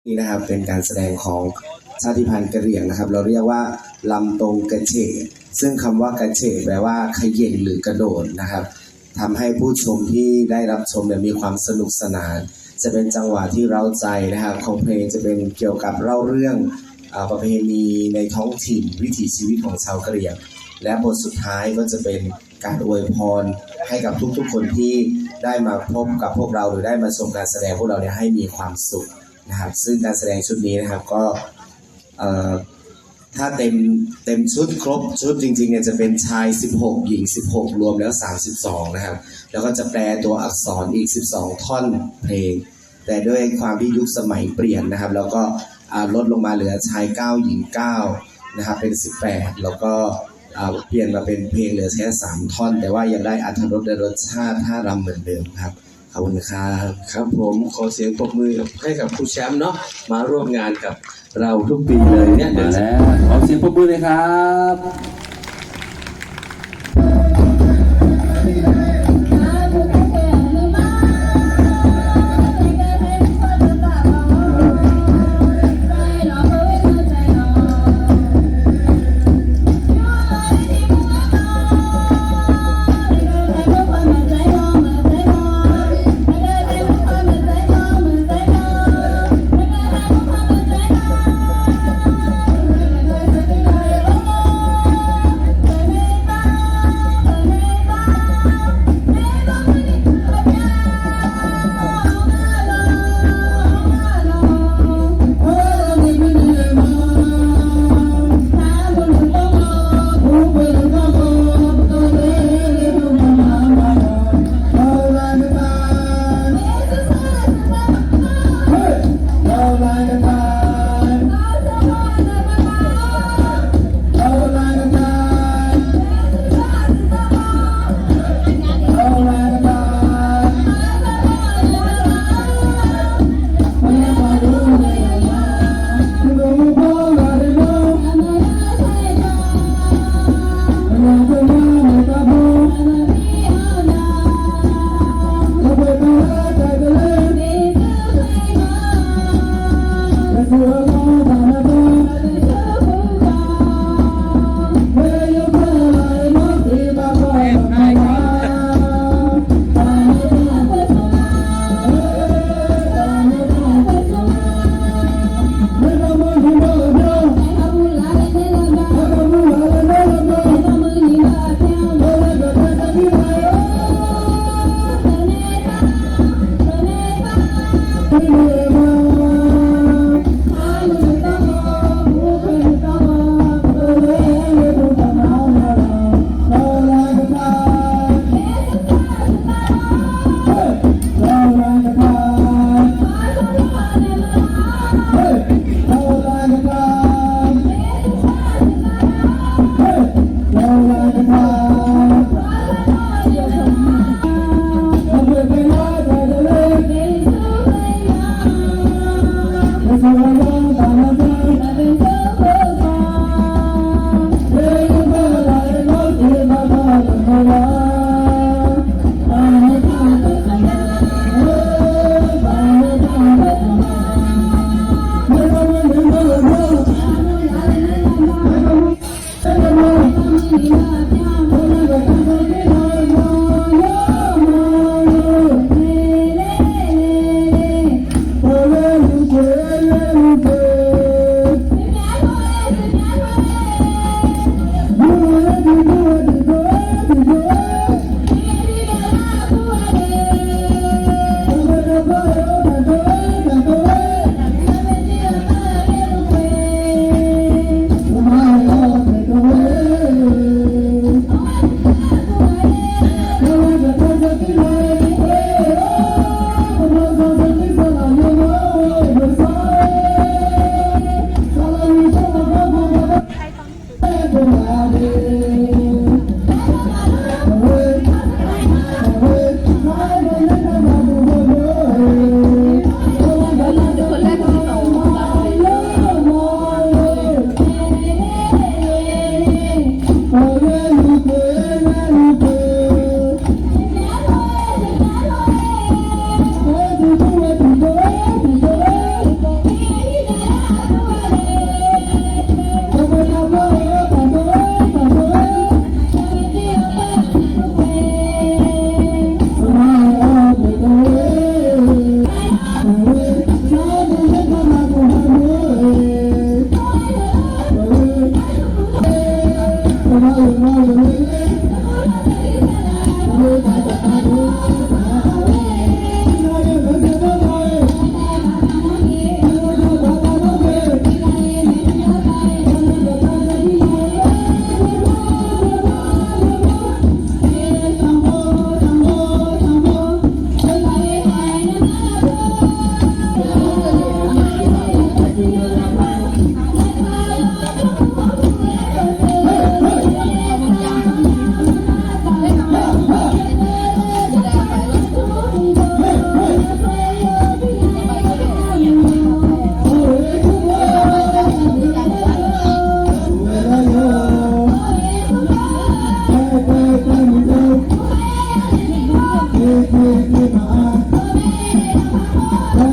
นี่นะครับเป็นการแสดงของชาติพันธุ์กะเหรี่ยงนะครับเราเรียกว่าลำตรงกระเฉดซึ่งคำว่ากระเฉดแปลว่าเขย่งหรือกระโดดนะครับทำให้ผู้ชมที่ได้รับชมมีความสนุกสนานจะเป็นจังหวะที่เร้าใจนะครับของเพลงจะเป็นเกี่ยวกับเล่าเรื่องประเพณีในท้องถิ่นวิถีชีวิตของชาวกะเหรี่ยงและบทสุดท้ายก็จะเป็นการอวยพรให้กับทุกๆคนที่ได้มาพบกับพวกเราหรือได้มาชมการแสดงพวกเราให้มีความสุขนะครับซึ่งการแสดงชุดนี้นะครับก็ถ้าเต็มชุดครบชุดจริงๆจะเป็นชาย16หญิง16รวมแล้ว32นะครับแล้วก็จะแปลตัวอักษรอีก12ท่อนเพลงแต่ด้วยความที่ยุคสมัยเปลี่ยนนะครับแล้วก็ลดลงมาเหลือชาย9หญิง9นะครับเป็น18แล้วก็เปลี่ยนมาเป็นเพลงเหลือแค่3ท่อนแต่ว่ายังได้อรรถรสและรสชาติท่ารำเหมือนเดิมครับขอบคุณครับครับผมขอเสียงปรบมือให้กับครูแชมป์เนาะมาร่วมงานกับเราทุกปีเลยเนี่ยมาแล้วขอเสียงปรบมือเลยครับ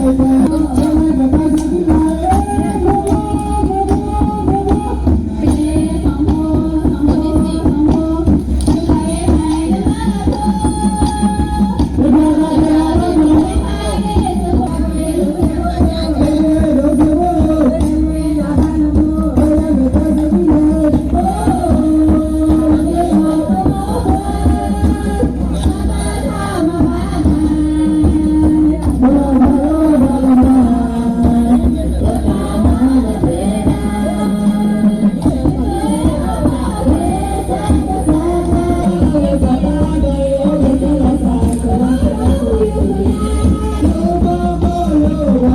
Hãy subscribe cho kênh Ghiền Mì Gõ để không bỏ lỡ